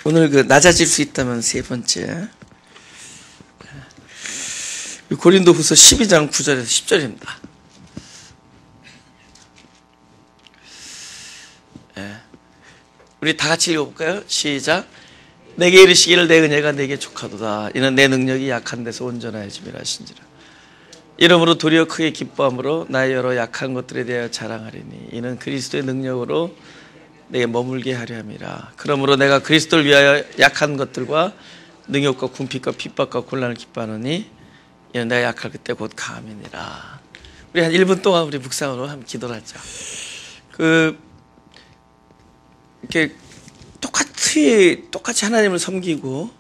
오늘 그 낮아질 수 있다면 세 번째 고린도후서 12장 9절에서 10절입니다. 우리 다 같이 읽어볼까요? 시작. 내게 이르시기를 내 은혜가 내게 족하도다. 이는 내 능력이 약한 데서 온전하여짐이라 하신지라. 이러므로 도리어 크게 기뻐함으로 나의 여러 약한 것들에 대하여 자랑하리니 이는 그리스도의 능력으로 내게 머물게 하려 함이라. 그러므로 내가 그리스도를 위하여 약한 것들과 능욕과 궁핍과 핍박과 곤란을 기뻐하노니 이는 내가 약할 그때 곧 강함이니라. 우리 한 1분 동안 우리 묵상으로 한번 기도를 하죠. 이렇게 똑같이 하나님을 섬기고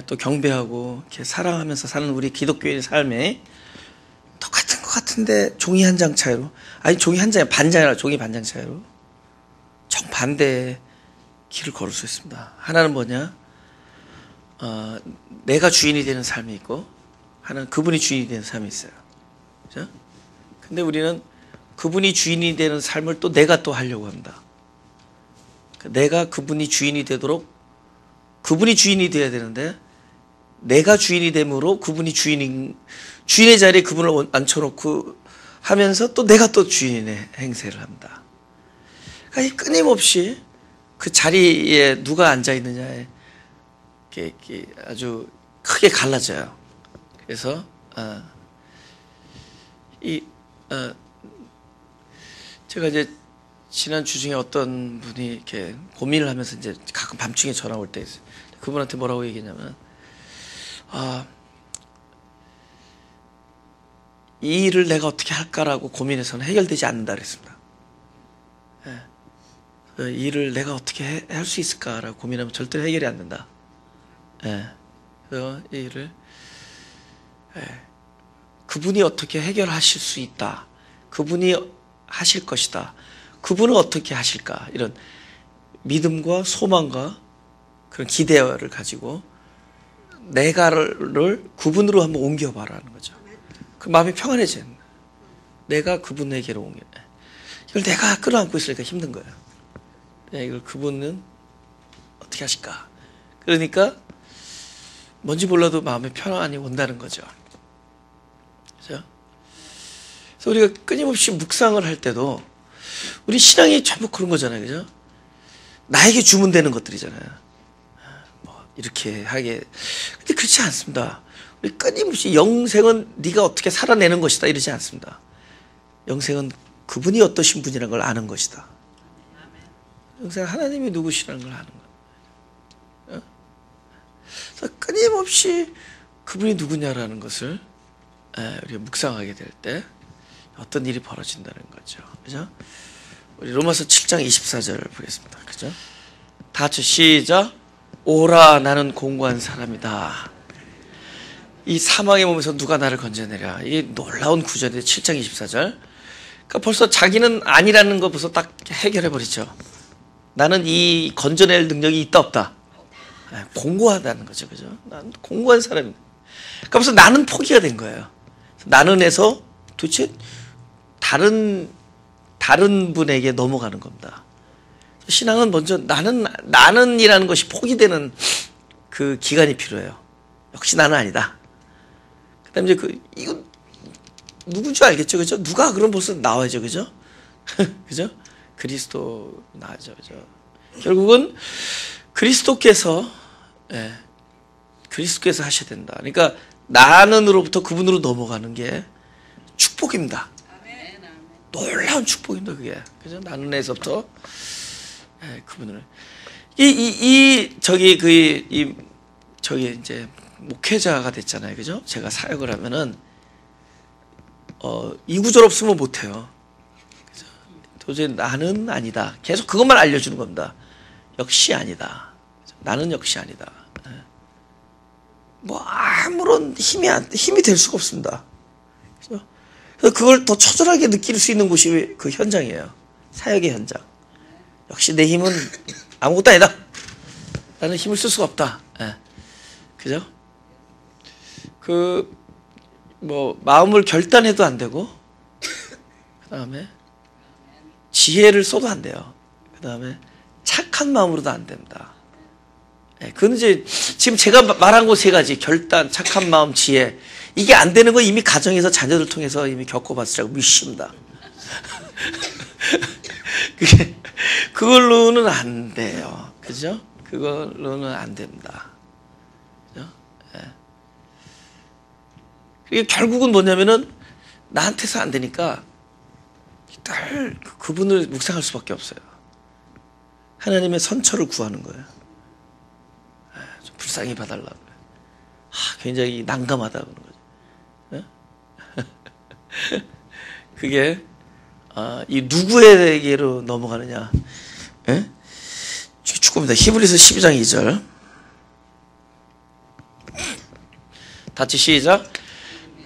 또 경배하고 이렇게 사랑하면서 사는 우리 기독교인의 삶에 똑같은 것 같은데 종이 한 장 차이로, 아니 종이 한 장이 반장이라 종이 반장 차이로 정반대의 길을 걸을 수 있습니다. 하나는 뭐냐? 내가 주인이 되는 삶이 있고 하나는 그분이 주인이 되는 삶이 있어요. 그죠? 근데 우리는 그분이 주인이 되는 삶을 또 내가 또 하려고 합니다. 내가 그분이 주인이 되도록, 그분이 주인이 돼야 되는데 내가 주인이 됨으로 그분이 주인의 자리에 그분을 앉혀놓고 하면서 또 내가 또 주인의 행세를 합니다. 그러니까 끊임없이 그 자리에 누가 앉아있느냐에 이렇게 아주 크게 갈라져요. 그래서 제가 이제 지난 주 중에 어떤 분이 이렇게 고민을 하면서 이제 가끔 밤중에 전화 올 때 있어요. 그분한테 뭐라고 얘기했냐면, 이 일을 내가 어떻게 할까라고 고민해서는 해결되지 않는다 그랬습니다. 이 일을 내가 어떻게 할 수 있을까라고 고민하면 절대로 해결이 안 된다. 그래서 이 일을 그분이 어떻게 해결하실 수 있다. 그분이 하실 것이다. 그분은 어떻게 하실까? 이런 믿음과 소망과 그런 기대를 가지고 내가를 그분으로 한번 옮겨봐라는 거죠. 그 마음이 평안해져요. 내가 그분에게로 옮겨. 이걸 내가 끌어안고 있으니까 힘든 거예요. 이걸 그분은 어떻게 하실까? 그러니까 뭔지 몰라도 마음에 편안이 온다는 거죠. 그죠? 그래서 우리가 끊임없이 묵상을 할 때도 우리 신앙이 전부 그런 거잖아요. 그죠? 나에게 주문되는 것들이잖아요. 뭐 이렇게 하게. 근데 그렇지 않습니다. 우리 끊임없이 영생은 네가 어떻게 살아내는 것이다 이러지 않습니다. 영생은 그분이 어떠신 분이라는 걸 아는 것이다. 영생은 하나님이 누구시라는 걸 아는 거예요. 그래서 끊임없이 그분이 누구냐라는 것을 우리가 묵상하게 될 때 어떤 일이 벌어진다는 거죠. 그죠? 우리 로마서 7장 24절 보겠습니다. 그죠? 다 같이 시작. 오라 나는 공고한 사람이다. 이 사망의 몸에서 누가 나를 건져내랴. 이게 놀라운 구절이에요. 7장 24절. 그러니까 벌써 자기는 아니라는 거 벌써 딱 해결해 버리죠. 나는 이 건져낼 능력이 있다 없다. 공고하다는 거죠. 그죠? 나는 공고한 사람이다. 그러니까 벌써 나는 포기가 된 거예요. 나는에서 도대체 다른 분에게 넘어가는 겁니다. 신앙은 먼저 나는이라는 것이 포기되는 그 기간이 필요해요. 역시 나는 아니다. 그 다음에 이제 이거 누군 줄 알겠죠? 그죠? 누가 그럼 벌써 나와야죠. 그죠? 그죠? 그리스도 나죠. 그죠? 결국은 그리스도께서 하셔야 된다. 그러니까 나는으로부터 그분으로 넘어가는 게 축복입니다. 놀라운 축복입니다, 그게. 그죠? 나는에서부터 그분을. 저기 이제 목회자가 됐잖아요. 그죠? 제가 사역을 하면은, 이 구절 없으면 못해요. 그죠? 도저히 나는 아니다. 계속 그것만 알려주는 겁니다. 역시 아니다. 나는 역시 아니다. 뭐, 아무런 힘이 될 수가 없습니다. 그죠? 그래서 그걸 더 처절하게 느낄 수 있는 곳이 그 현장이에요. 사역의 현장. 역시 내 힘은 아무것도 아니다. 나는 힘을 쓸 수가 없다. 그죠? 마음을 결단해도 안 되고, 그 다음에 지혜를 써도 안 돼요. 그 다음에 착한 마음으로도 안 됩니다. 그건 이제 지금 제가 말한 거 세 가지, 결단, 착한 마음, 지혜. 이게 안 되는 거 이미 가정에서 자녀들 통해서 이미 겪어봤으라고 믿습니다. 그걸로는 안 돼요. 그죠? 그걸로는 안 됩니다. 그죠? 그게 결국은 뭐냐면은 나한테서 안 되니까 늘 그분을 묵상할 수밖에 없어요. 하나님의 선처를 구하는 거예요. 좀 불쌍히 봐달라고. 굉장히 난감하다 그런 거죠. 그게 이 누구에게로 넘어가느냐? 축구입니다. 히브리서 12장 2절. 같이 시작.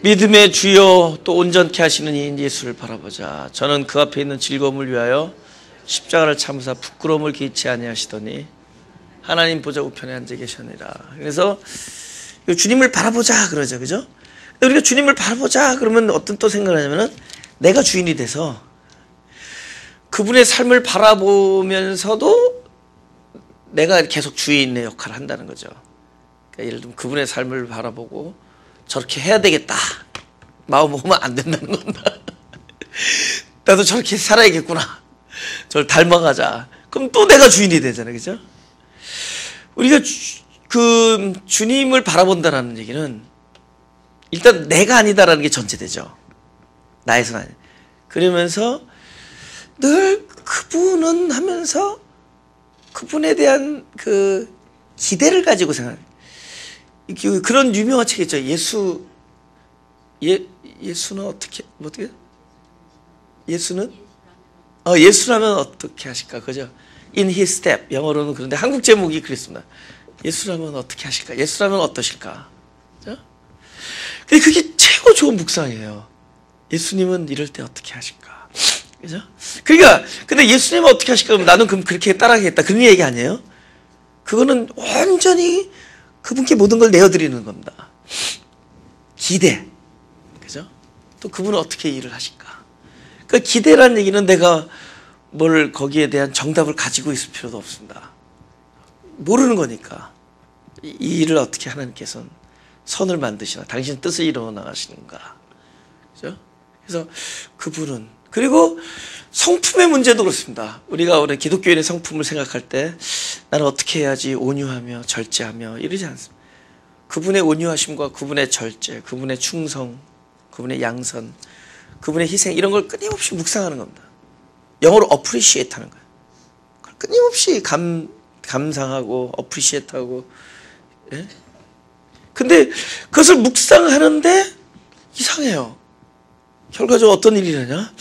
믿음의 주여 또 온전케 하시는 이인 예수를 바라보자. 저는 그 앞에 있는 즐거움을 위하여 십자가를 참으사 부끄러움을 개의치 아니하시더니 하나님 보좌 우편에 앉아 계시니라. 그래서 주님을 바라보자 그러죠, 그죠? 우리가 주님을 바라보자 그러면 어떤 또 생각을 하냐면은 내가 주인이 돼서 그분의 삶을 바라보면서도 내가 계속 주인의 역할을 한다는 거죠. 그러니까 예를 들면 그분의 삶을 바라보고 저렇게 해야 되겠다 마음 먹으면 안 된다는 겁니다. 나도 저렇게 살아야겠구나, 저를 닮아가자. 그럼 또 내가 주인이 되잖아요, 그죠? 우리가 그 주님을 바라본다는 얘기는 일단 내가 아니다라는 게 전제되죠. 나에서는 아니. 그러면서 늘 그분은 하면서 그분에 대한 그 기대를 가지고 생각해요. 그런 유명한 책 있죠. 예수는 어떻게 예수는 예수라면 어떻게 하실까, 그죠? In His step, 영어로는. 그런데 한국 제목이 그랬습니다. 예수라면 어떻게 하실까? 예수라면 어떠실까? 그죠? 근데 그게 최고 좋은 묵상이에요. 예수님은 이럴 때 어떻게 하실까? 그죠? 그러니까 근데 예수님은 어떻게 하실까? 그럼 나는 그럼 그렇게 따라가겠다, 그런 얘기 아니에요? 그거는 완전히 그분께 모든 걸 내어드리는 겁니다. 기대, 그죠? 또 그분은 어떻게 일을 하실까? 그 기대라는 얘기는 내가 뭘 거기에 대한 정답을 가지고 있을 필요도 없습니다. 모르는 거니까. 이 일을 어떻게 하나님께서는 선을 만드시나, 당신 뜻을 이루어 나가시는가, 그죠? 그래서 그분은, 그리고 성품의 문제도 그렇습니다. 우리가 우리 기독교인의 성품을 생각할 때 나는 어떻게 해야지 온유하며 절제하며 이러지 않습니다. 그분의 온유하심과 그분의 절제, 그분의 충성, 그분의 양선, 그분의 희생, 이런 걸 끊임없이 묵상하는 겁니다. 영어로 appreciate 하는 거예요. 끊임없이 감상하고 appreciate 하고. 예? 근데 그것을 묵상하는데 이상해요. 결과적으로 어떤 일이 되냐?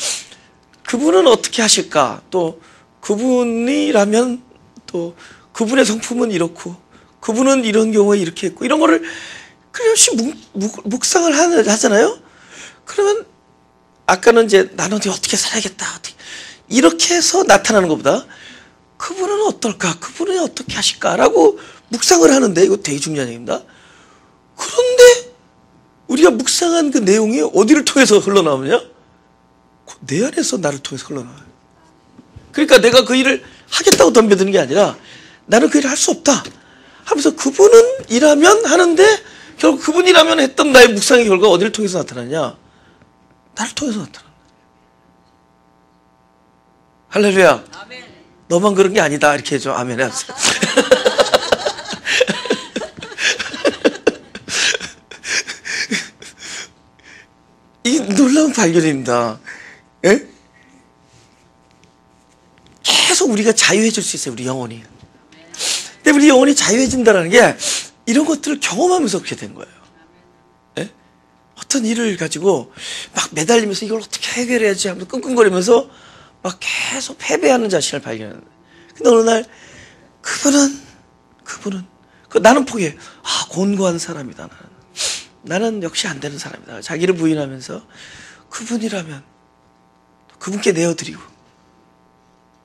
그분은 어떻게 하실까? 또 그분이라면 또 그분의 성품은 이렇고 그분은 이런 경우에 이렇게 했고, 이런 거를 끊임없이 묵상을 하잖아요. 그러면 아까는 이제 나는 어떻게 살아야겠다, 어떻게, 이렇게 해서 나타나는 것보다 그분은 어떨까? 그분은 어떻게 하실까라고 묵상을 하는데, 이거 되게 중요한 얘기입니다. 그런데 우리가 묵상한 그 내용이 어디를 통해서 흘러나오느냐? 내 안에서 나를 통해서 흘러나와요. 그러니까 내가 그 일을 하겠다고 덤벼드는 게 아니라 나는 그 일을 할 수 없다 하면서 그분은 일하면 하는데, 결국 그분이라면 했던 나의 묵상의 결과가 어디를 통해서 나타나냐? 나를 통해서 나타난다. 할렐루야. 아멘. 너만 그런 게 아니다 이렇게 해줘. 아멘 하세요. 이 놀라운 발견입니다. 예? 계속 우리가 자유해질 수 있어요, 우리 영혼이. 근데 우리 영혼이 자유해진다는 게 이런 것들을 경험하면서 그렇게 된 거예요. 예? 어떤 일을 가지고 막 매달리면서 이걸 어떻게 해결해야지 하면서 끙끙거리면서 막 계속 패배하는 자신을 발견하는 거예요. 근데 어느 날 그분은 나는 포기해. 곤고한 사람이다. 나는 역시 안 되는 사람이다. 자기를 부인하면서 그분이라면 그분께 내어드리고,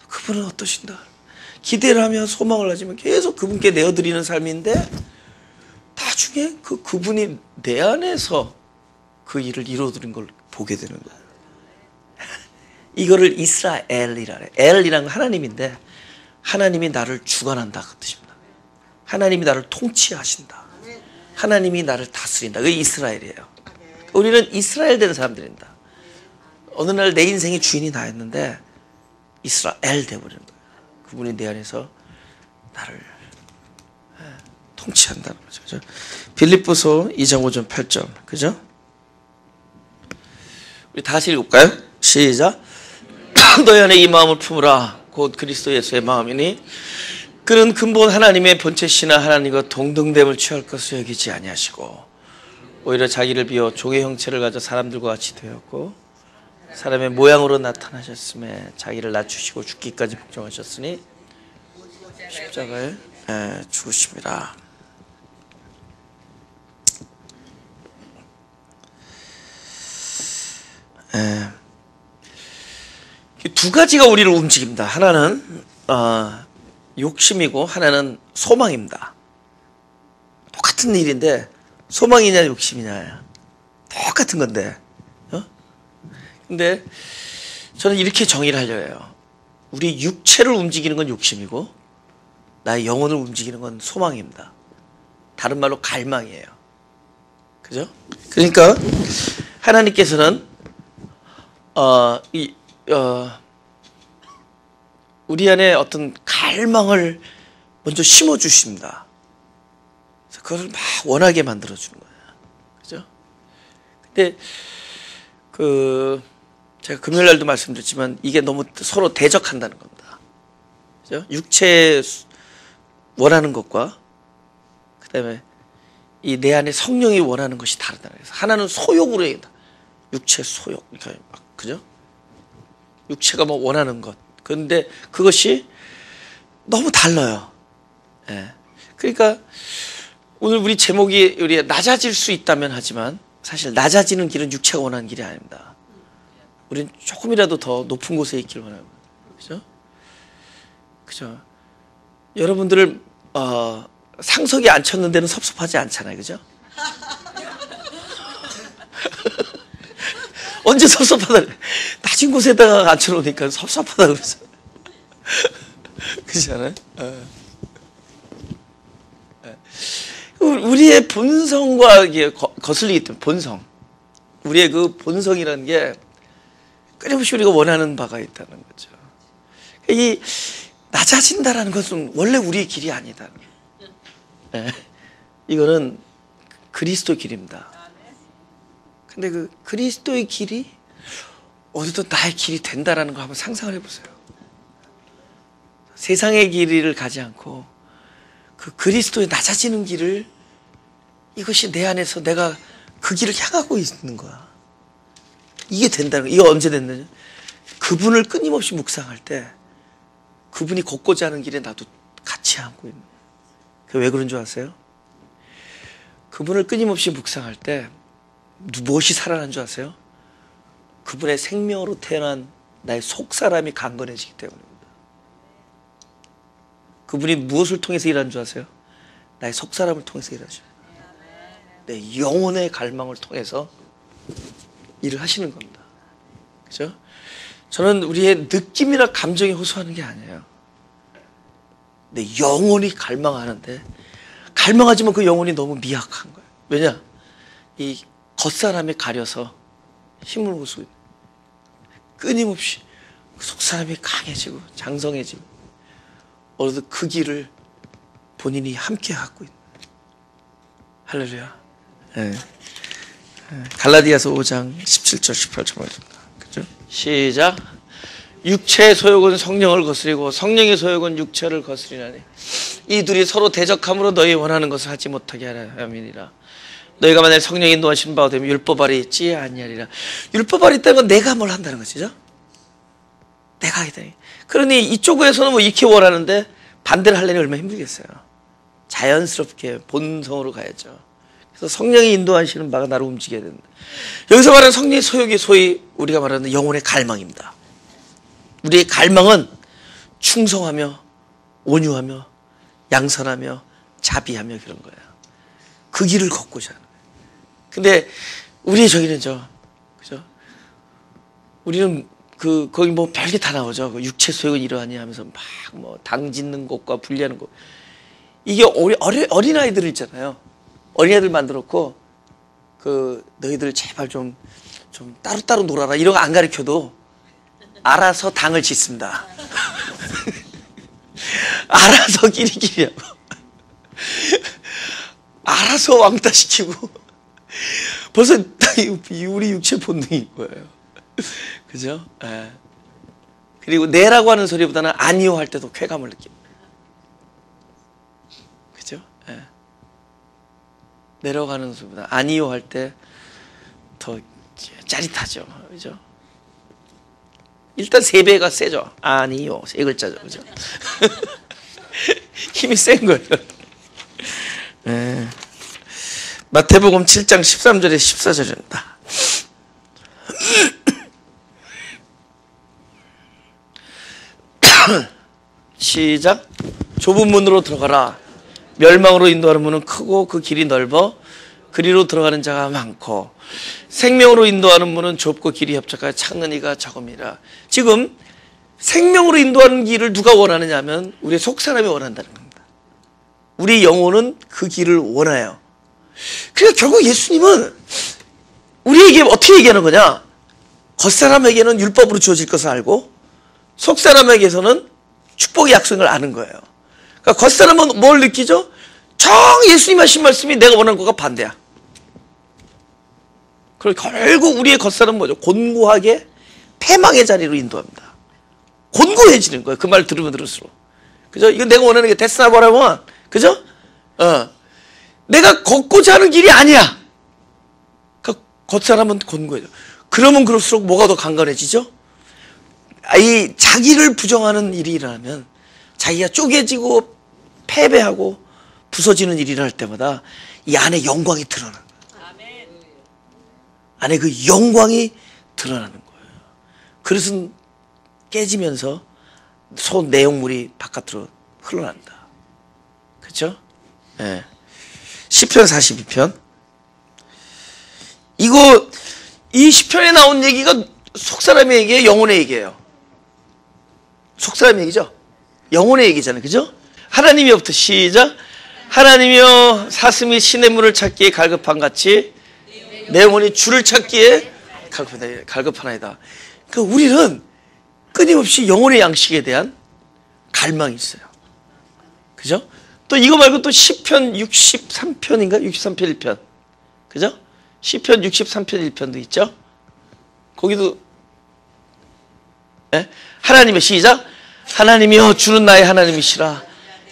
그분은 어떠신다. 기대를 하며 소망을 가지면 계속 그분께 내어드리는 삶인데, 나중에 그분이 내 안에서 그 일을 이루어드린 걸 보게 되는 거예요. 이거를 이스라엘이라 그래요. 엘이란 건 하나님인데 하나님이 나를 주관한다 그 뜻입니다. 하나님이 나를 통치하신다. 하나님이 나를 다스린다. 그게 이스라엘이에요. 우리는 이스라엘 되는 사람들입니다. 어느 날 내 인생의 주인이 나였는데 이스라엘 되어버리는 거예요. 그분이 내 안에서 나를 통치한다는 거죠. 그죠? 빌립보서 2장 5절 8절. 그죠? 우리 다시 읽을까요? 시작. 너희 안에 이 마음을 품으라. 곧 그리스도 예수의 마음이니 그는 근본 하나님의 본체시나 하나님과 동등됨을 취할 것을 여기지 아니하시고 오히려 자기를 비워 종의 형체를 가져 사람들과 같이 되었고 사람의 모양으로 나타나셨음에 자기를 낮추시고 죽기까지 복종하셨으니 십자가에 죽으심이라. 두 가지가 우리를 움직입니다. 하나는 욕심이고 하나는 소망입니다. 똑같은 일인데 소망이냐 욕심이냐 똑같은 건데 근데 저는 이렇게 정의를 하려 해요. 우리 육체를 움직이는 건 욕심이고 나의 영혼을 움직이는 건 소망입니다. 다른 말로 갈망이에요. 그죠? 그러니까 하나님께서는 우리 안에 어떤 갈망을 먼저 심어주십니다. 그래서 그걸 막 원하게 만들어주는 거예요. 그죠? 근데 제가 금요일 날도 말씀드렸지만 이게 너무 서로 대적한다는 겁니다. 그죠? 육체 원하는 것과 그 다음에 이 내 안에 성령이 원하는 것이 다르다는 거예요. 하나는 소욕으로 얘기한다. 육체 소욕. 그러니까 그죠? 육체가 뭐 원하는 것. 그런데 그것이 너무 달라요. 예. 그러니까 오늘 우리 제목이 우리 낮아질 수 있다면 하지만 사실 낮아지는 길은 육체가 원하는 길이 아닙니다. 우리는 조금이라도 더 높은 곳에 있길 원합니다. 그죠? 그죠? 여러분들을 상석에 앉혔는 데는 섭섭하지 않잖아요. 그죠? 언제 섭섭하다 낮은 곳에다가 앉혀놓으니까 섭섭하다 그러죠. 그렇지 않아요? 우리의 본성과 이게 거슬리기 때문에 본성 우리의 그 본성이라는 게 끊임없이 우리가 원하는 바가 있다는 거죠. 이 낮아진다라는 것은 원래 우리의 길이 아니다. 이거는 그리스도의 길입니다. 근데 그 그리스도의 길이 어디도 나의 길이 된다라는 거 한번 상상을 해보세요. 세상의 길을 가지 않고 그 그리스도의 낮아지는 길을 이것이 내 안에서 내가 그 길을 향하고 있는 거야. 이게 된다는 거야. 이거 언제 됐느냐? 그분을 끊임없이 묵상할 때 그분이 걷고자 하는 길에 나도 같이 앉고 있는 거야. 왜 그런 줄 아세요? 그분을 끊임없이 묵상할 때 무엇이 살아나는 줄 아세요? 그분의 생명으로 태어난 나의 속사람이 강건해지기 때문입니다. 그분이 무엇을 통해서 일하는 줄 아세요? 나의 속사람을 통해서 일하죠. 내 영혼의 갈망을 통해서 일을 하시는 겁니다. 그죠? 저는 우리의 느낌이나 감정에 호소하는 게 아니에요. 내 영혼이 갈망하는데 갈망하지만 그 영혼이 너무 미약한 거예요. 왜냐? 이 겉사람에 가려서 힘을 호소해. 끊임없이 속사람이 강해지고 장성해지고 어느덧 그 길을 본인이 함께 갖고 있는. 할렐루야. 네. 갈라디아서 5장 17절 18절 말입니다. 그죠? 시작. 육체의 소욕은 성령을 거스리고 성령의 소욕은 육체를 거스리나니 이 둘이 서로 대적함으로 너희 원하는 것을 하지 못하게 하라 함이니라. 너희가 만약 성령이 인도하신 바가 되면 율법 아래 있지 아니하리라. 율법 아래 있다는 건 내가 뭘 한다는 것이죠. 내가 하게 되니. 그러니 이쪽에서는 뭐 이렇게 원하는데 반대를 하려니 얼마나 힘들겠어요. 자연스럽게 본성으로 가야죠. 그래서 성령이 인도하시는 바가 나를 움직여야 된다. 여기서 말하는 성령의 소욕이 소위 우리가 말하는 영혼의 갈망입니다. 우리의 갈망은 충성하며 온유하며 양선하며 자비하며 그런 거예요. 그 길을 걷고자 하는 거예요. 근데 우리의 저기는 그죠? 우리는 거기 뭐 별게 다 나오죠. 육체 소욕은 이러하니 하면서 막 뭐 당 짓는 것과 분리하는 것. 이게 어린아이들 있잖아요. 어린아이들 만들었고, 너희들 제발 좀 따로따로 놀아라. 이런 거 안 가르쳐도 알아서 당을 짓습니다. 알아서 끼리끼리 하고, 알아서 왕따시키고, 벌써 우리 육체 본능인 거예요. 그죠? 예. 그리고 네라고 하는 소리보다는 아니요 할 때도 쾌감을 느낍니다. 그죠? 예. 네라고 하는 소리보다 아니요 할 때 더 짜릿하죠. 그죠? 일단 3배가 세죠. 아니요. 3글자죠. 그죠? 힘이 센 거예요. 예. 마태복음 7장 13절에 14절입니다. 시작. 좁은 문으로 들어가라. 멸망으로 인도하는 문은 크고 그 길이 넓어 그리로 들어가는 자가 많고 생명으로 인도하는 문은 좁고 길이 협착하여 찾는 이가 적음이라. 지금 생명으로 인도하는 길을 누가 원하느냐 하면 우리의 속사람이 원한다는 겁니다. 우리 영혼은 그 길을 원해요. 그러니까 결국 예수님은 우리에게 어떻게 얘기하는 거냐? 겉사람에게는 율법으로 주어질 것을 알고 속사람에게서는 축복의 약속을 아는 거예요. 그러니까 겉사람은 뭘 느끼죠? 정 예수님 하신 말씀이 내가 원하는 것과 반대야. 그리고 결국 우리의 겉사람은 뭐죠? 곤고하게 패망의 자리로 인도합니다. 곤고해지는 거예요. 그 말 들으면 들을수록. 그죠? 이건 내가 원하는 게 됐으나 뭐라면, 그죠? 내가 걷고자 하는 길이 아니야. 그러니까 겉사람은 곤고해져. 그러면 그럴수록 뭐가 더 강건해지죠? 이 자기를 부정하는 일이 일어나면 자기가 쪼개지고 패배하고 부서지는 일이 일어날 때마다 이 안에 영광이 드러나는 거예요. 안에 그 영광이 드러나는 거예요. 그릇은 깨지면서 속 내용물이 바깥으로 흘러난다. 그렇죠? 네. 시편 42편. 이 시편에 나온 얘기가 속사람의 얘기예요, 영혼의 얘기예요? 속사람의 얘기죠? 영혼의 얘기잖아요. 그죠? 하나님이여부터 시작. 하나님이여 사슴이 시냇물을 찾기에 갈급한 같이 내 영혼이 주를 찾기에 갈급하나이다. 그러니까 우리는 끊임없이 영혼의 양식에 대한 갈망이 있어요. 그죠? 또 이거 말고 또 시편 63편인가? 63편 1편. 그죠? 시편 63편 1편도 있죠? 거기도 하나님의 시작. 하나님이여 주는 나의 하나님이시라.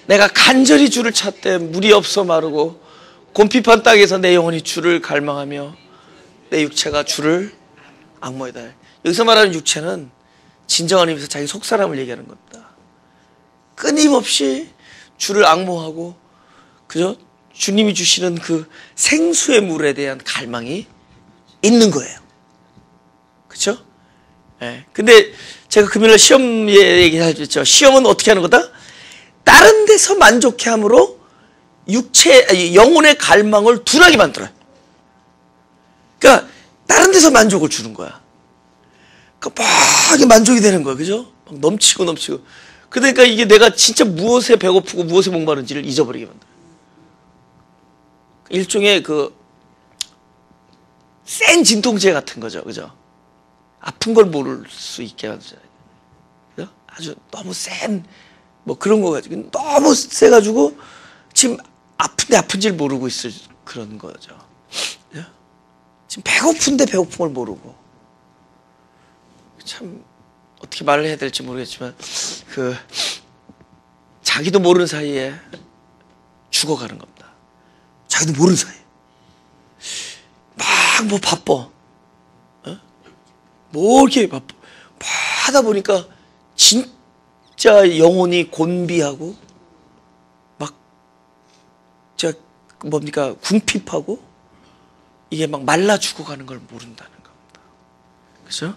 내가 간절히 주를 찾되 물이 없어 마르고 곰핍한 땅에서 내 영혼이 주를 갈망하며 내 육체가 주를 앙모이다. 여기서 말하는 육체는 진정한 의미에서 자기 속사람을 얘기하는 겁니다. 끊임없이 주를 앙모하고, 그죠? 주님이 주시는 그 생수의 물에 대한 갈망이 있는 거예요. 그렇죠? 네. 근데 제가 금요일에 시험 얘기했죠. 시험은 어떻게 하는 거다? 다른 데서 만족해 함으로 영혼의 갈망을 둔하게 만들어요. 그러니까 다른 데서 만족을 주는 거야. 그러니까 막 만족이 되는 거야. 그죠? 막 넘치고. 그러니까 이게 내가 진짜 무엇에 배고프고 무엇에 목마른지를 잊어버리게 만들어요. 일종의 센 진통제 같은 거죠. 그죠? 아픈 걸 모를 수 있게 만들잖아요. 그죠? 아주 너무 센, 그런 거 가지고 너무 세가지고 지금 아픈데 아픈지를 모르고 있을 그런 거죠. 그죠? 지금 배고픈데 배고픔을 모르고. 참, 어떻게 말을 해야 될지 모르겠지만, 자기도 모르는 사이에 죽어가는 겁니다. 자기도 모르는 사이에. 막 바빠. 이렇게 바빠. 하다 보니까 진짜 영혼이 곤비하고, 궁핍하고, 이게 막 말라 죽어가는 걸 모른다는 겁니다. 그죠?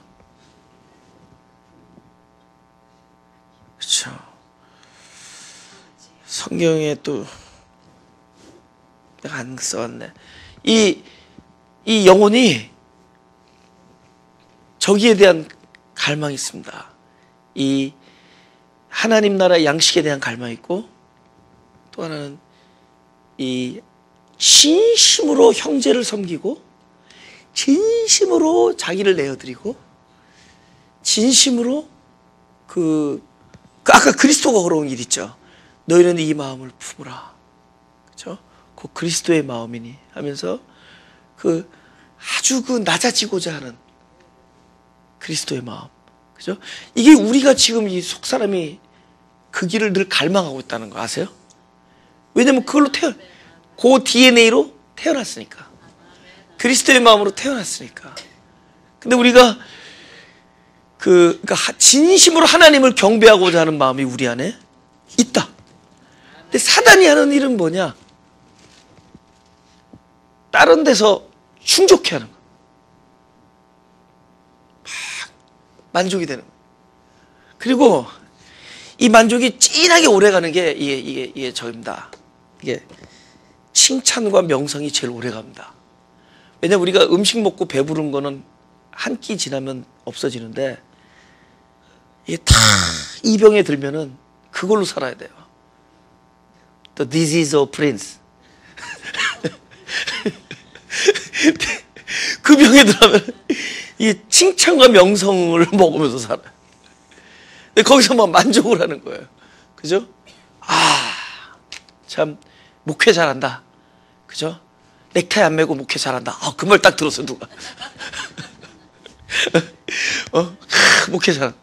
그렇죠. 성경에 또 내가 안 써왔네. 이 영혼이 저기에 대한 갈망이 있습니다. 이 하나님 나라의 양식에 대한 갈망이 있고, 또 하나는 이 진심으로 형제를 섬기고 진심으로 자기를 내어드리고 진심으로 아까 그리스도가 걸어온 길 있죠. 너희는 이 마음을 품으라. 그렇죠? 그 그리스도의 마음이니 하면서 아주 낮아지고자 하는 그리스도의 마음. 그죠? 이게 우리가 지금 이 속 사람이 그 길을 늘 갈망하고 있다는 거 아세요? 왜냐면 그걸로 그 DNA로 태어났으니까. 그리스도의 마음으로 태어났으니까. 근데 우리가 그러니까 진심으로 하나님을 경배하고자 하는 마음이 우리 안에 있다. 근데 사단이 하는 일은 뭐냐? 다른 데서 충족해 하는 거. 만족이 되는 거. 그리고 이 만족이 진하게 오래 가는 게 이게 저입니다. 이게 칭찬과 명성이 제일 오래 갑니다. 왜냐면 우리가 음식 먹고 배부른 거는 한 끼 지나면 없어지는데 이게 다 이 병에 들면은 그걸로 살아야 돼요. The disease of prince. 그 병에 들어가면 이 칭찬과 명성을 먹으면서 살아요. 근데 거기서 막 만족을 하는 거예요. 그죠? 참 목회 잘한다. 그죠? 넥타이 안 매고 목회 잘한다. 그 말 딱 들었어 누가. 목회 잘한다.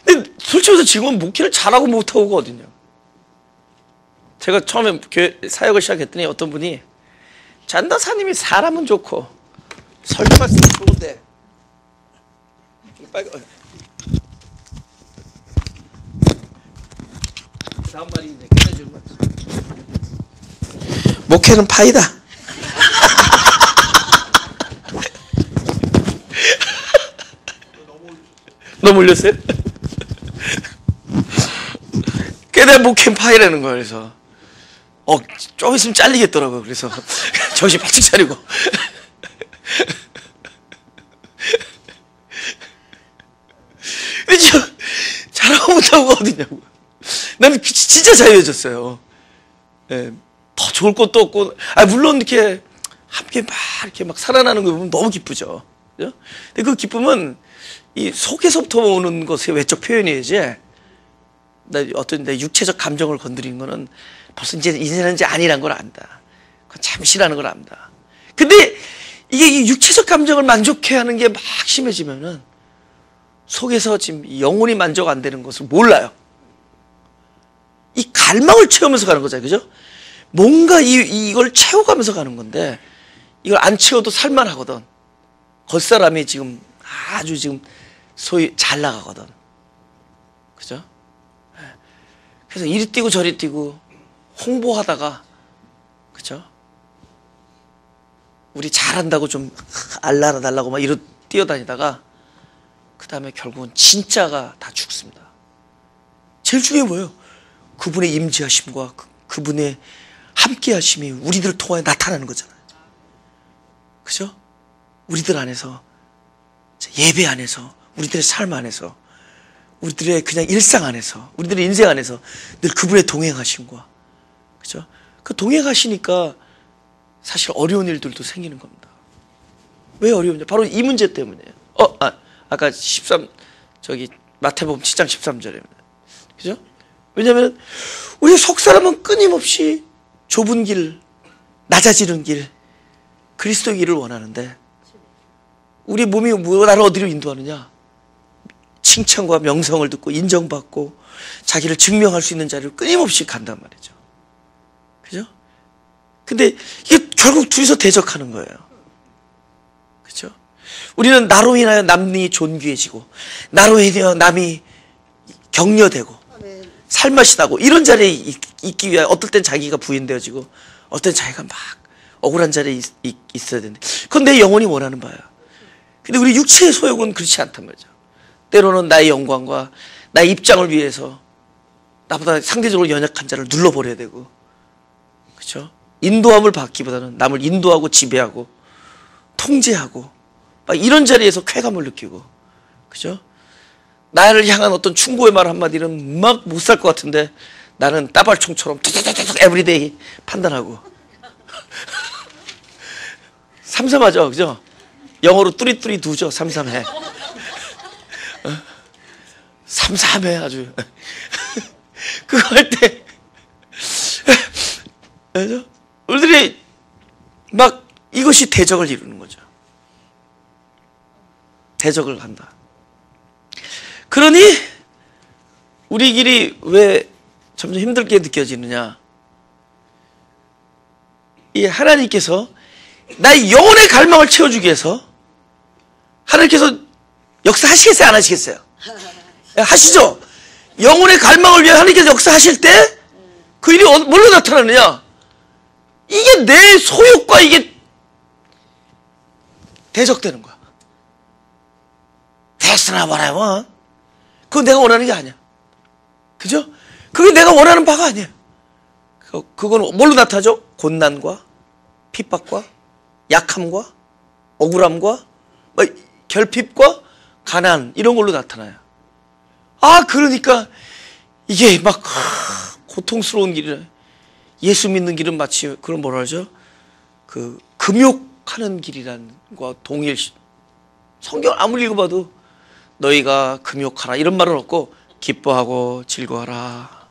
근데 솔직히 말해서 지금은 목회를 잘하고 못하고가 어딨냐. 제가 처음에 교회 사역을 시작했더니 어떤 분이 전도사님이 사람은 좋고 설교 말씀은 좋은데 다음 말이 이제 끝내주는 거지. 목회는 파이다. 너무 올렸어요? 내가 목회는 파이라는 거예요. 그래서 좀 있으면 잘리겠더라고요. 그래서 정신 바짝 차리고 잘하고 못하고 어디냐고. 나는 진짜 자유해졌어요. 네, 더 좋을 것도 없고, 물론 이렇게 함께 막 살아나는 거 보면 너무 기쁘죠. 그죠? 근데 그 기쁨은 이 속에서부터 오는 것의 외적 표현이지, 어떤 내 육체적 감정을 건드리는 거는 벌써 이제는 아니란 걸 안다. 그건 잠시라는 걸 안다. 근데 이게 이 육체적 감정을 만족해 하는 게 막 심해지면은 속에서 지금 영혼이 만족 안 되는 것을 몰라요. 이 갈망을 채우면서 가는 거잖아요. 그죠? 뭔가 이걸 채워가면서 가는 건데, 이걸 안 채워도 살만하거든. 겉사람이 지금 아주 지금 소위 잘 나가거든. 그죠? 그래서 이리 뛰고 저리 뛰고 홍보하다가, 그죠? 우리 잘한다고 좀 알라달라고 막 이러 뛰어다니다가 그 다음에 결국은 진짜가 다 죽습니다. 제일 중요한 뭐예요? 그분의 임재하심과 그분의 함께하심이 우리들을 통하여 나타나는 거잖아요. 그죠? 우리들 안에서, 예배 안에서, 우리들의 삶 안에서, 우리들의 그냥 일상 안에서, 우리들의 인생 안에서 늘 그분의 동행하심과, 그죠? 그 동행하시니까 사실 어려운 일들도 생기는 겁니다. 왜 어려우냐? 바로 이 문제 때문이에요. 아까 마태복음 7장 13절입니다. 그죠? 왜냐하면 우리 속 사람은 끊임없이 좁은 길, 낮아지는 길, 그리스도의 길을 원하는데, 우리 몸이 나를 어디로 인도하느냐? 칭찬과 명성을 듣고 인정받고 자기를 증명할 수 있는 자리를 끊임없이 간단 말이죠. 그죠? 근데 이게 결국 둘이서 대적하는 거예요. 그죠? 우리는 나로 인하여 남이 존귀해지고, 나로 인하여 남이 격려되고, 살맛이 나고, 이런 자리에 있기 위하여 어떨 땐 자기가 부인되어지고, 어떨 땐 자기가 막 억울한 자리에 있어야 되는데, 그건 내 영혼이 원하는 바야. 근데 우리 육체의 소욕은 그렇지 않단 말이죠. 때로는 나의 영광과 나의 입장을 위해서 나보다 상대적으로 연약한 자를 눌러버려야 되고, 그렇죠? 인도함을 받기보다는 남을 인도하고 지배하고 통제하고 막 이런 자리에서 쾌감을 느끼고, 그죠? 나를 향한 어떤 충고의 말 한마디는 막 못 살 것 같은데 나는 따발총처럼 툭툭툭툭 에브리데이 판단하고, 삼삼하죠, 그죠? 영어로 뚜리뚜리 두죠, 삼삼해. 삼삼해 아주. 그거 할 때 우리들이 막 이것이 대적을 이루는 거죠. 대적을 한다. 그러니 우리 길이 왜 점점 힘들게 느껴지느냐? 이 하나님께서 나의 영혼의 갈망을 채워주기 위해서 하나님께서 역사하시겠어요? 안 하시겠어요? 하시죠? 영혼의 갈망을 위해 하나님께서 역사하실 때 그 일이 뭘로 나타나느냐? 이게 내 소욕과 이게 대적되는 거야. 됐으나 뭐라 뭐. 그건 내가 원하는 게 아니야. 그죠? 그게 내가 원하는 바가 아니야. 그건 뭘로 나타나죠? 곤난과 핍박과 약함과 억울함과 결핍과 가난 이런 걸로 나타나요. 아, 그러니까 이게 막 고통스러운 길이라. 예수 믿는 길은 마치 그런 뭐라 하죠? 그 금욕하는 길이라는 거 동일. 성경 아무리 읽어봐도 너희가 금욕하라 이런 말은 없고 기뻐하고 즐거워하라.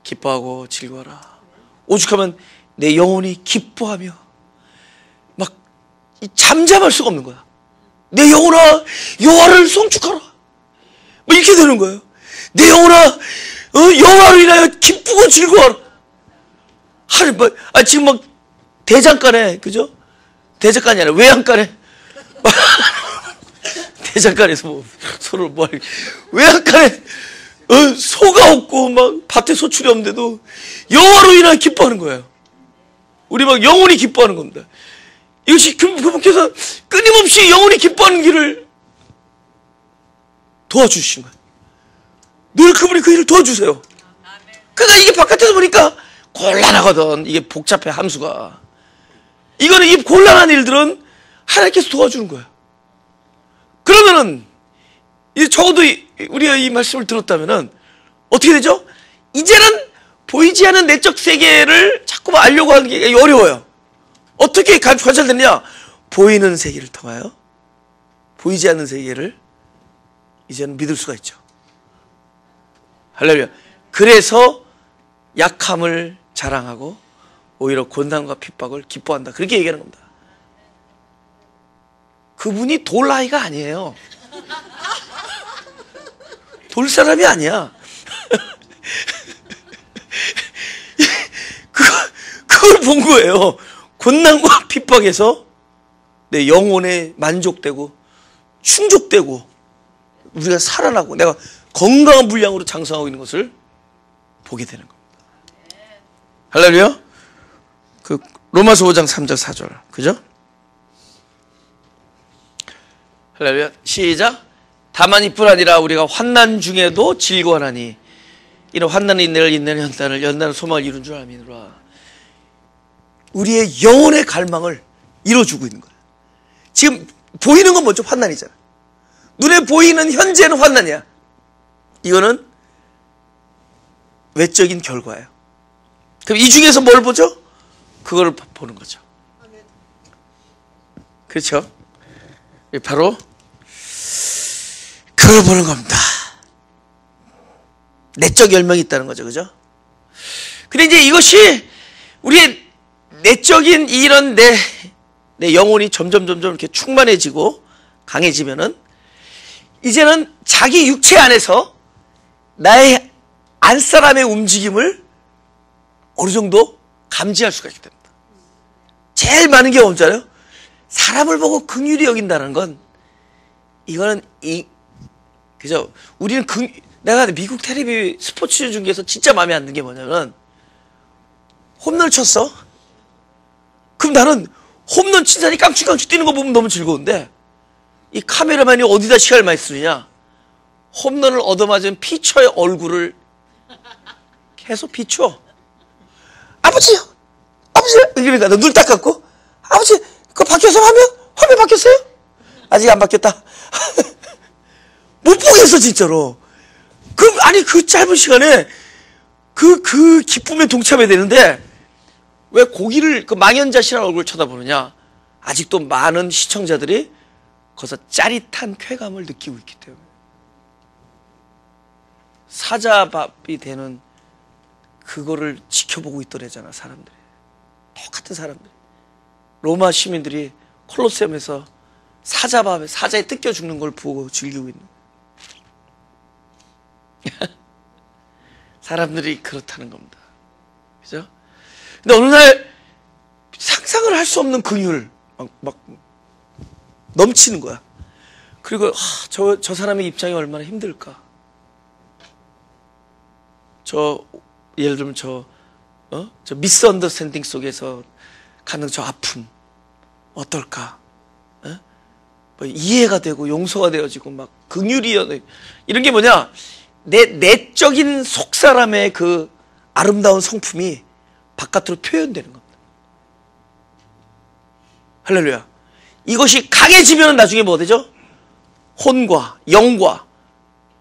기뻐하고 즐거워하라. 오죽하면 내 영혼이 기뻐하며 막 잠잠할 수가 없는 거야. 내 영혼아 여호와를 송축하라. 뭐 이렇게 되는 거예요. 내 영혼아 여호와로 인하여 기쁘고 즐거워하라. 하늘 뭐 지금 막 대장간에 그죠? 대장간이 아니라 외양간에 대장간에서 뭐 서로 뭐 외양간에 소가 없고 막 밭에 소출이 없는데도 여호와로 인하여 기뻐하는 거예요. 우리 막 영혼이 기뻐하는 겁니다. 이것이 그분께서 끊임없이 영혼이 기뻐하는 길을 도와주신 거예요. 늘 그분이 그 일을 도와주세요. 그러니까 이게 바깥에서 보니까 곤란하거든. 이게 복잡해 함수가. 이거는 이 곤란한 일들은 하나님께서 도와주는 거예요. 그러면은 이제 적어도 우리가 이 말씀을 들었다면은 어떻게 되죠? 이제는 보이지 않는 내적 세계를 자꾸만 알려고 하는 게 어려워요. 어떻게 관찰되느냐? 보이는 세계를 통하여 보이지 않는 세계를 이제는 믿을 수가 있죠. 할렐루야. 그래서 약함을 자랑하고 오히려 곤난과 핍박을 기뻐한다. 그렇게 얘기하는 겁니다. 그분이 돌 아이가 아니에요. 돌 사람이 아니야. 그걸 본 거예요. 곤난과 핍박에서 내 영혼에 만족되고 충족되고 우리가 살아나고 내가 건강한 분량으로 장성하고 있는 것을 보게 되는 겁니다. 할렐루야. 그 로마서 5장 3절 4절 그죠? 할렐루야. 시작. 다만 이뿐 아니라 우리가 환난 중에도 즐거워하나니 이런 환난이 인내를 인내는 연단을 연단은 소망을 이룬 줄 아미노라. 우리의 영혼의 갈망을 이뤄주고 있는 거야. 지금 보이는 건 먼저 환난이잖아. 눈에 보이는 현재는 환난이야. 이거는 외적인 결과예요. 그럼 이 중에서 뭘 보죠? 그거를 보는 거죠. 그렇죠? 바로 그걸 보는 겁니다. 내적 열명이 있다는 거죠. 그죠? 근데 이제 이것이 우리의 내적인 이런 내 영혼이 점점 이렇게 충만해지고 강해지면은 이제는 자기 육체 안에서 나의 안사람의 움직임을 어느 정도 감지할 수가 있게 됩니다. 제일 많은 게 뭔잖아요? 사람을 보고 긍휼히 여긴다는 건 이거는 그죠? 우리는 내가 미국 텔레비 스포츠 중계에서 진짜 마음에 안 드는 게 뭐냐면 홈런을 쳤어? 그럼 나는 홈런 친 사람이 깡충깡충 뛰는 거 보면 너무 즐거운데 이 카메라맨이 어디다 시간을 많이 쓰느냐? 홈런을 얻어맞은 피처의 얼굴을 계속 비춰. 아버지! 그러니까 너 눈 딱 감고 아버지 그거 바뀌었어 화면 바뀌었어요? 아직 안 바뀌었다. 못 보겠어 진짜로. 그럼 아니 그 짧은 시간에 그 기쁨에 동참해야 되는데 왜 고기를 그 망연자실한 얼굴 쳐다보느냐? 아직도 많은 시청자들이 거기서 짜릿한 쾌감을 느끼고 있기 때문에 사자밥이 되는 그거를 지켜보고 있더래잖아. 사람들이, 똑같은 사람들이, 로마 시민들이 콜로세움에서 사자밥에 사자에 뜯겨 죽는 걸 보고 즐기고 있는 사람들이 그렇다는 겁니다. 그죠? 근데 어느 날 상상을 할 수 없는 긍휼 막 넘치는 거야. 그리고 저 사람의 입장이 얼마나 힘들까. 예를 들면 저 미스언더스탠딩 속에서 갖는 저 아픔 어떨까? 뭐 이해가 되고 용서가 되어지고 막 긍휼이 이런 게 뭐냐? 내 내적인 속사람의 그 아름다운 성품이 바깥으로 표현되는 겁니다. 할렐루야. 이것이 강해지면 나중에 뭐 되죠? 혼과 영과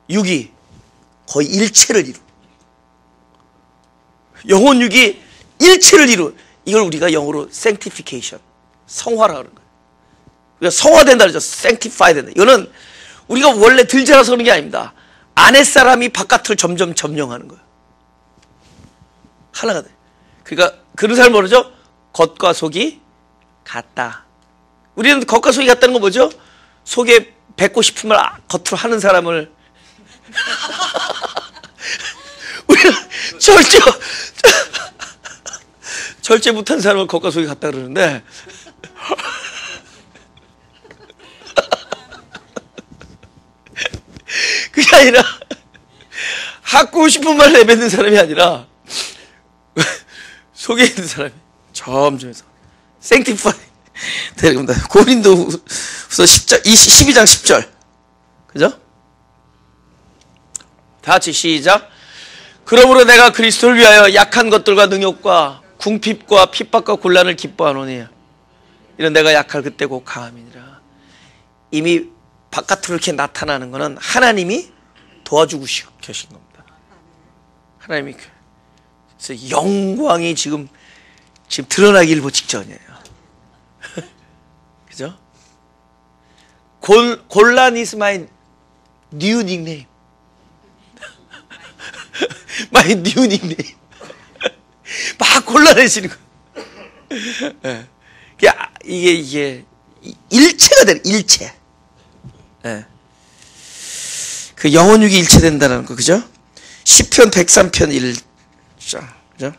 육이 거의 일체를 이루. 영혼 육이 일체를 이루. 이걸 우리가 영어로 sanctification, 성화라 하는 거예요. 우리가 성화된다 그러죠. sanctify 된다. 이거는 우리가 원래 들자라서 그런 게 아닙니다. 안에 사람이 바깥을 점점 점령하는 거예요. 하나가 돼. 그러니까 그런 사람 모르죠? 겉과 속이 같다. 우리는 겉과 속이 같다는 건 뭐죠? 속에 뱉고 싶은 말 겉으로 하는 사람을 우리는 절제 못한 사람을 겉과 속이 같다 그러는데 그게 아니라 하고 싶은 말 내뱉는 사람이 아니라 속에 있는 사람이 점점해서 sanctify 되는 겁니다. 고린도후서 12장 10절. 그죠? 다 같이 시작. 그러므로 내가 그리스도를 위하여 약한 것들과 능욕과 궁핍과 핍박과 곤란을 기뻐하노니 이런 내가 약할 그때 곧 강함이니라. 이미 바깥으로 이렇게 나타나는 것은 하나님이 도와주고 계신 겁니다. 하나님이 그래서 영광이 지금 드러나기 일보 직전이에요. 그죠? 곤란 is my new nickname. my new nickname. 막 곤란해지는 거예요. 이게 일체가 되는 일체. 그 영혼육이 일체된다는 거, 그죠? 시편 103편 1장, 그죠?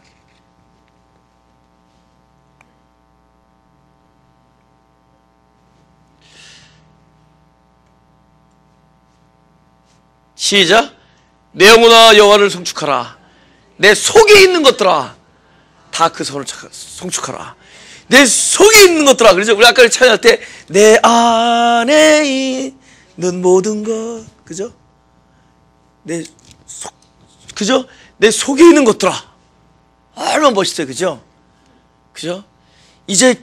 시작. 내 영혼아 여호와를 송축하라. 내 속에 있는 것들아 다 그 손을 송축하라. 내 속에 있는 것들아. 그래서 우리 아까 찬양할 때 내 안에 있는 모든 것, 그죠? 그죠? 내 속에 있는 것들아. 얼마나 멋있어요, 그죠? 그죠? 이제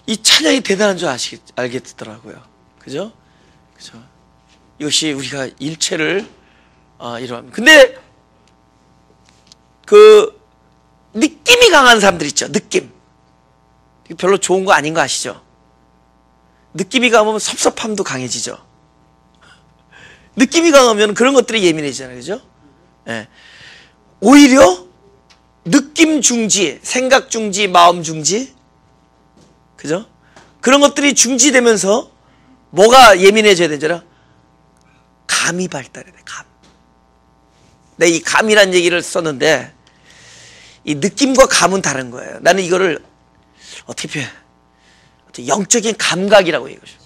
이 찬양이 대단한 줄 알겠더라고요. 그죠? 그죠? 이것이 우리가 일체를 이루합니다. 근데 그 느낌이 강한 사람들 있죠. 느낌. 별로 좋은 거 아닌 거 아시죠? 느낌이 강하면 섭섭함도 강해지죠. 느낌이 강하면 그런 것들이 예민해지잖아요. 그죠? 예. 오히려 느낌 중지, 생각 중지, 마음 중지, 그죠? 그런 것들이 중지되면서 뭐가 예민해져야 되잖아? 감이 발달해야 돼, 감. 내가 이 감이란 얘기를 썼는데, 이 느낌과 감은 다른 거예요. 나는 이거를 어떻게 표현해? 영적인 감각이라고 얘기하죠.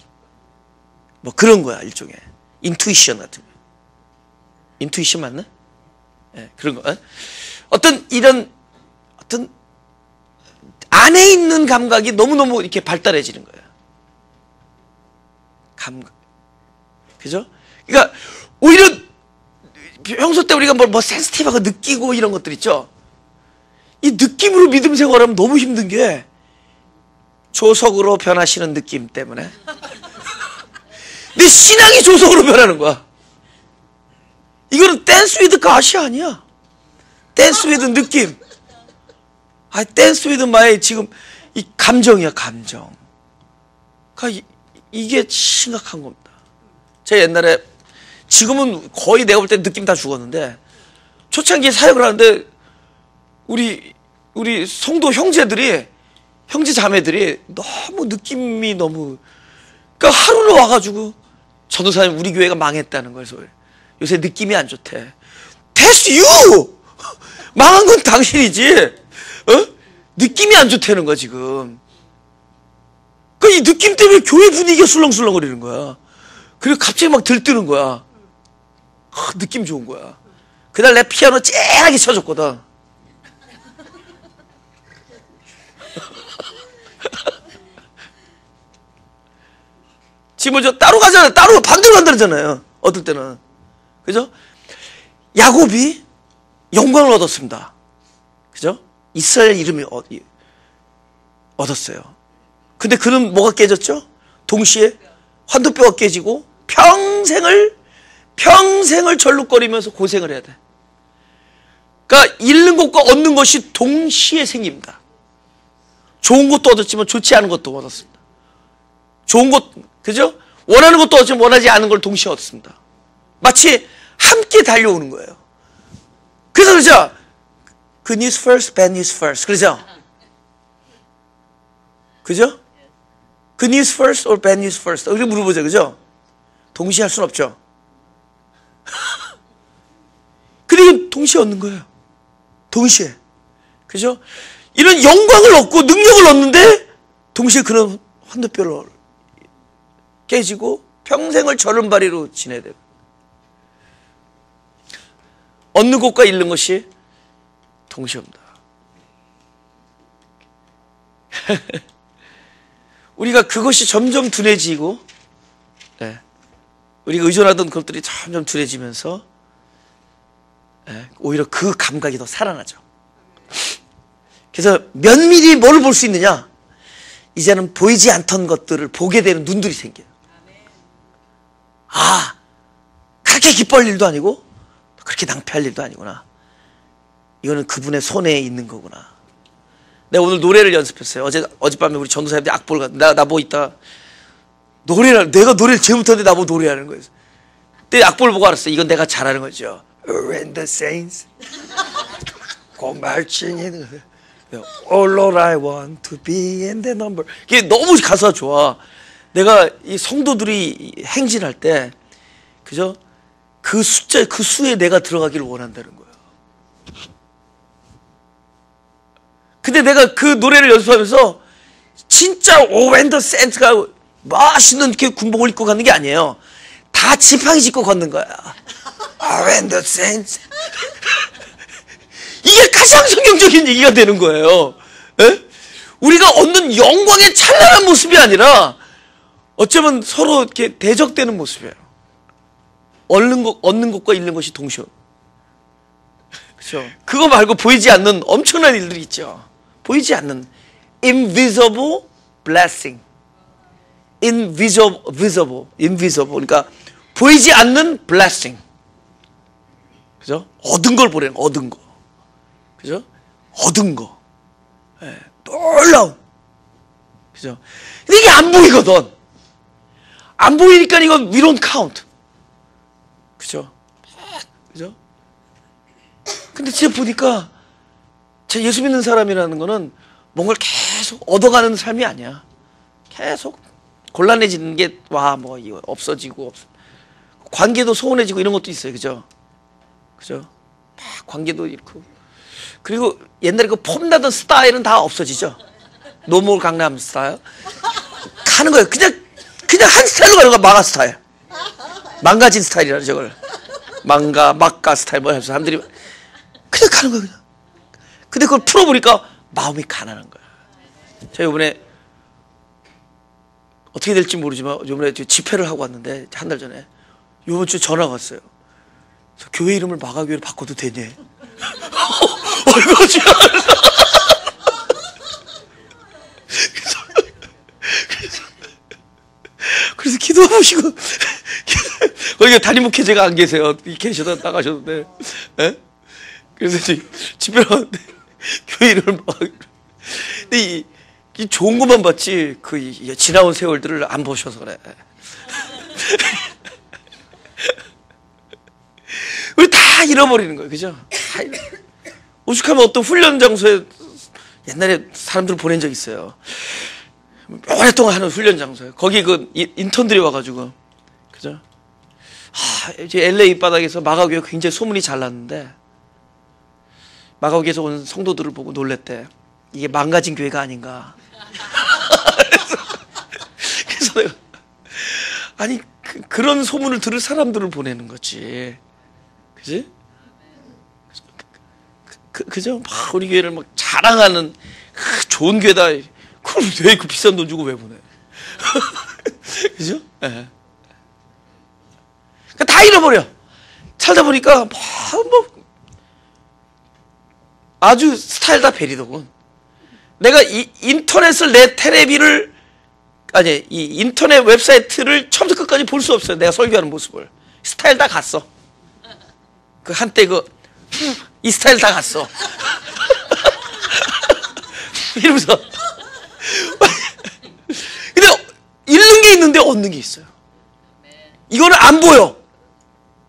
뭐 그런 거야, 일종의. 인투이션 같은 거. 인투이션 맞나? 네, 그런 거. 어떤 안에 있는 감각이 너무너무 이렇게 발달해지는 거예요. 감각. 그죠? 그러니까 오히려 평소 때 우리가 뭐 센시티브하고 느끼고 이런 것들 있죠. 이 느낌으로 믿음 생활하면 너무 힘든 게 조석으로 변하시는 느낌 때문에 내 신앙이 조석으로 변하는 거야. 이거는 댄스 위드 가시 아니야. 댄스 위드 느낌. 댄스 위드 마의 지금 이 감정이야, 감정. 그러니까 이게 심각한 겁니다. 제가 옛날에, 지금은 거의 내가 볼 때 느낌 다 죽었는데, 초창기에 사역을 하는데 우리 성도 형제들이, 형제 자매들이 너무 느낌이 너무, 그러니까 하루를 와가지고 전도사님 우리 교회가 망했다는 거예요. 요새 느낌이 안 좋대. That's you! 망한 건 당신이지. 느낌이 안 좋다는 거야 지금. 이 느낌 때문에 교회 분위기가 술렁술렁거리는 거야. 그리고 갑자기 막 들뜨는 거야. 느낌 좋은 거야. 그날 내 피아노 쨍하게 쳐줬거든. 지금 저 따로 가잖아요. 따로 반대로 간다잖아요. 어떨 때는. 그죠? 야곱이 영광을 얻었습니다. 그죠? 이스라엘 이름이 얻었어요. 근데 그는 뭐가 깨졌죠? 동시에 환도뼈가 깨지고 평생을 절룩거리면서 고생을 해야 돼. 그러니까 잃는 것과 얻는 것이 동시에 생깁니다. 좋은 것도 얻었지만 좋지 않은 것도 얻었습니다. 좋은 것, 그죠? 원하는 것도 얻었지만 원하지 않은 걸 동시에 얻습니다. 마치 함께 달려오는 거예요. 그래서 그러죠? Good news first, bad news first. 그러죠? 그죠? Good news first or bad news first? 이렇게 물어보죠. 그죠? 동시에 할 수는 없죠. 그리고 동시에 얻는 거예요. 동시에. 그죠? 이런 영광을 얻고 능력을 얻는데 동시에 그런 환도뼈를 깨지고 평생을 절름발이로 지내야 돼요. 얻는 것과 잃는 것이 동시에 옵니다. 우리가 그것이 점점 둔해지고, 네, 우리가 의존하던 것들이 점점 둔해지면서, 네, 오히려 그 감각이 더 살아나죠. 그래서 면밀히 뭘 볼 수 있느냐? 이제는 보이지 않던 것들을 보게 되는 눈들이 생겨요. 아, 그렇게 기뻐할 일도 아니고 그렇게 낭패할 일도 아니구나. 이거는 그분의 손에 있는 거구나. 내가 오늘 노래를 연습했어요. 어젯밤에 우리 전도사님들이 악보를 갔는데 나 뭐 있다 내가 노래를 제일 못하는데 나보고 노래하는 거예요. 근데 악보를 보고 알았어요. 이건 내가 잘하는 거죠. When the saints go marching in, Oh Lord, I want to be in the number. 이게 너무 가사가 좋아. 내가 이 성도들이 행진할 때, 그죠? 그 숫자, 그 수에 내가 들어가기를 원한다는 거예요. 근데 내가 그 노래를 연습하면서 진짜 When the saints가 멋있는 이렇게 군복을 입고 가는 게 아니에요. 다 지팡이 짚고 걷는 거야. When the saints. 이게 가장 성경적인 얘기가 되는 거예요. 에? 우리가 얻는 영광의 찬란한 모습이 아니라 어쩌면 서로 이렇게 대적되는 모습이에요. 얻는 것과 잃는 것이 동시에. 그렇죠. 그거 말고 보이지 않는 엄청난 일들이 있죠. 보이지 않는 invisible blessing. invisible. 그러니까 보이지 않는 blessing. 그죠? 얻은 걸 보래는 얻은 거. 그죠? 얻은 거. 예, 놀라운. 그죠? 근데 이게 안 보이거든. 안 보이니까 이건 we don't count. 그죠? 그죠? 근데 진짜 보니까 제 예수 믿는 사람이라는 거는 뭔가를 계속 얻어가는 삶이 아니야. 계속 곤란해지는 게, 와, 뭐, 이거 없어지고, 관계도 소원해지고 이런 것도 있어요. 그죠? 그죠? 막 관계도 잃고. 그리고 옛날에 그 폼나던 스타일은 다 없어지죠. 노몰 강남 스타일. 가는 거예요. 그냥 한 스타일로 가는 거야. 망가 스타일. 망가진 스타일이라 저걸. 막가 스타일 뭐 해서 사람들이 그냥 가는 거야, 그냥. 근데 그걸 풀어보니까 마음이 가난한 거야. 제가 이번에 어떻게 될지 모르지만 이번에 집회를 하고 왔는데 한 달 전에 이번 주에 전화가 왔어요. 교회 이름을 마가교회로 바꿔도 되냐? 얼마지? 그래서 기도해보시고 거기 담임 목회자가 안 계세요. 계셔도 나가셨는데, 에? 그래서 집회를 하는데 교회 이름을 마가교회로. 근데 이 좋은 것만 봤지 지나온 세월들을 안 보셔서 그래. 우리 다 잃어버리는 거예요, 그죠? 오죽하면 어떤 훈련 장소에 옛날에 사람들 보낸 적 있어요. 오랫동안 하는 훈련 장소에 거기 인턴들이 와가지고, 그죠? 이제 LA 바닥에서 마가교회 굉장히 소문이 잘 났는데 마가교회에서 온 성도들을 보고 놀랬대. 이게 망가진 교회가 아닌가. 그래서 내가 아니 그런 소문을 들을 사람들을 보내는 거지, 그지? 그죠? 막 우리 교회를 막 자랑하는 좋은 교회다. 그럼 왜 그 비싼 돈 주고 왜 보내? 그죠? 네. 다 잃어버려. 살다 보니까 아주 스타일 다 베리더군. 내가 이 인터넷을 내 테레비를 이 인터넷 웹사이트를 처음부터 끝까지 볼 수 없어요. 내가 설교하는 모습을. 스타일 다 갔어. 한때 이 스타일 다 갔어. 이러면서. 근데 잃는 게 있는데 얻는 게 있어요. 이거는 안 보여.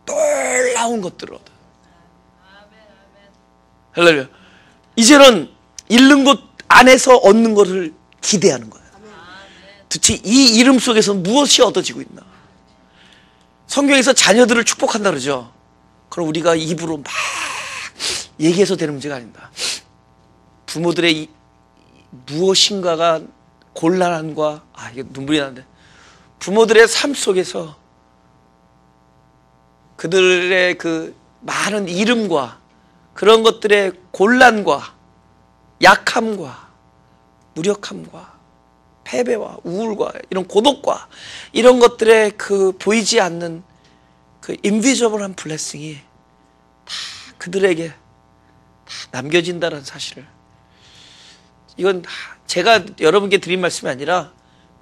놀라운 것들을 얻어. 할렐루야. 이제는 잃는 것 안에서 얻는 것을 기대하는 거예요. 도대체 이 이름 속에서 무엇이 얻어지고 있나? 성경에서 자녀들을 축복한다 그러죠. 그럼 우리가 입으로 막 얘기해서 되는 문제가 아닙니다. 부모들의 무엇인가가 곤란함과 이게 눈물이 나는데, 부모들의 삶 속에서 그들의 많은 이름과 그런 것들의 곤란과 약함과 무력함과 패배와 우울과 이런 고독과 이런 것들의 보이지 않는 인비저블한 블레싱이 다 그들에게 다 남겨진다는 사실을, 이건 제가 여러분께 드린 말씀이 아니라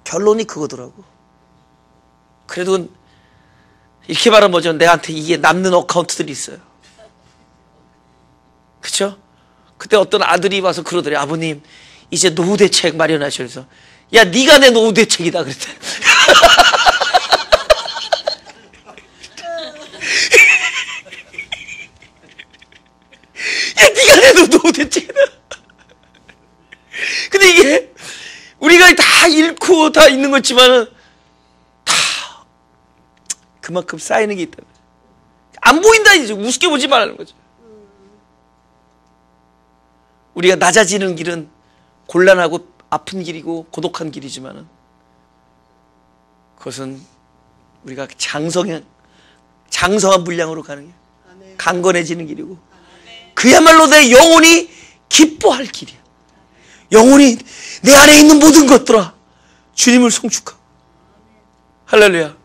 결론이 그거더라고. 그래도 이렇게 말하면 내한테 이게 남는 어카운트들이 있어요. 그쵸? 그때 어떤 아들이 와서 그러더래. 아버님 이제 노후 대책 마련하셔서. 야, 네가 내 노후 대책이다 그랬대. 야, 네가 내 노후 대책이다. 근데 이게 우리가 다 잃고 다 있는 거지만은 다 그만큼 쌓이는 게 있다. 안 보인다 이제. 우습게 보지 말라는 거죠. 우리가 낮아지는 길은 곤란하고 아픈 길이고 고독한 길이지만은 그것은 우리가 장성한 분량으로 가는 길, 강건해지는 길이고 그야말로 내 영혼이 기뻐할 길이야. 영혼이 내 안에 있는 모든 것들아 주님을 송축하고. 할렐루야.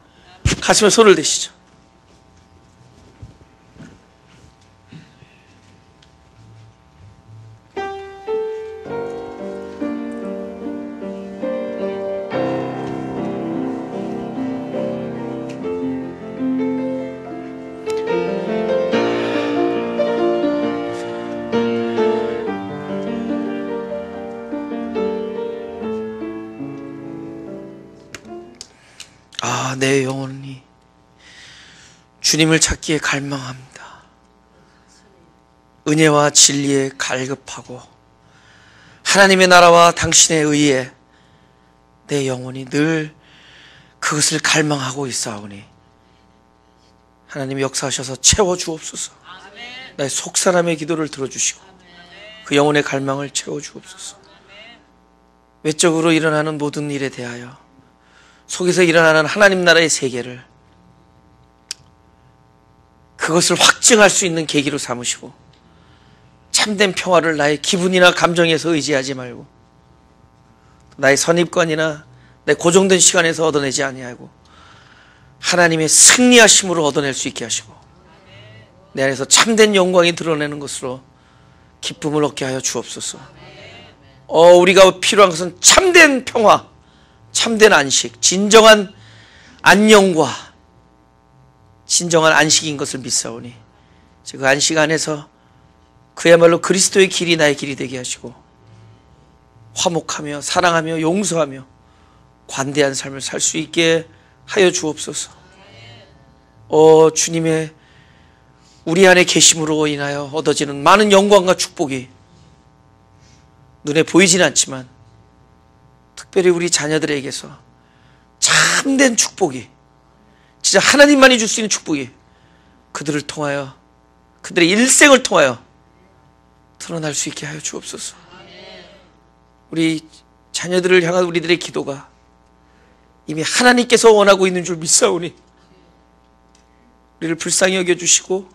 가슴에 손을 대시죠. 내 영혼이 주님을 찾기에 갈망합니다. 은혜와 진리에 갈급하고 하나님의 나라와 당신의 의에 내 영혼이 늘 그것을 갈망하고 있사오니 하나님이 역사하셔서 채워주옵소서. 나의 속사람의 기도를 들어주시고 그 영혼의 갈망을 채워주옵소서. 외적으로 일어나는 모든 일에 대하여 속에서 일어나는 하나님 나라의 세계를 그것을 확증할 수 있는 계기로 삼으시고 참된 평화를 나의 기분이나 감정에서 의지하지 말고 나의 선입관이나 내 고정된 시간에서 얻어내지 아니하고 하나님의 승리하심으로 얻어낼 수 있게 하시고 내 안에서 참된 영광이 드러내는 것으로 기쁨을 얻게 하여 주옵소서. 우리가 필요한 것은 참된 평화, 참된 안식, 진정한 안녕과 진정한 안식인 것을 믿사오니 그 안식 안에서 그야말로 그리스도의 길이 나의 길이 되게 하시고 화목하며 사랑하며 용서하며 관대한 삶을 살 수 있게 하여 주옵소서. 주님의 우리 안에 계심으로 인하여 얻어지는 많은 영광과 축복이 눈에 보이지는 않지만 특별히 우리 자녀들에게서 참된 축복이, 진짜 하나님만이 줄 수 있는 축복이 그들을 통하여, 그들의 일생을 통하여 드러날 수 있게 하여 주옵소서. 우리 자녀들을 향한 우리들의 기도가 이미 하나님께서 원하고 있는 줄 믿사오니 우리를 불쌍히 여겨주시고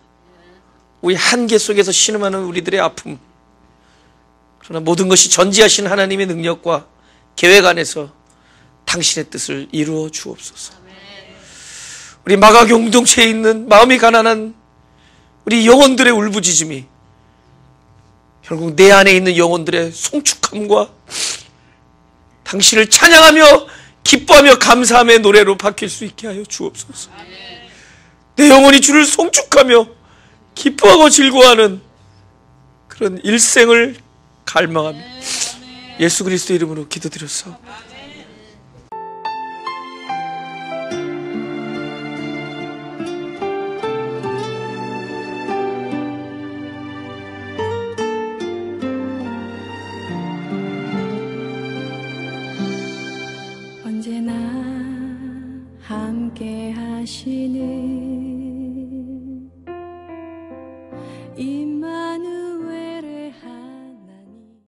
우리 한계 속에서 신음하는 우리들의 아픔, 그러나 모든 것이 전지하신 하나님의 능력과 계획 안에서 당신의 뜻을 이루어 주옵소서. 우리 마가 공동체에 있는 마음이 가난한 우리 영혼들의 울부짖음이 결국 내 안에 있는 영혼들의 송축함과 당신을 찬양하며 기뻐하며 감사함의 노래로 바뀔 수 있게 하여 주옵소서. 내 영혼이 주를 송축하며 기뻐하고 즐거워하는 그런 일생을 갈망하며 예수 그리스도 이름으로 기도드렸사옵나다.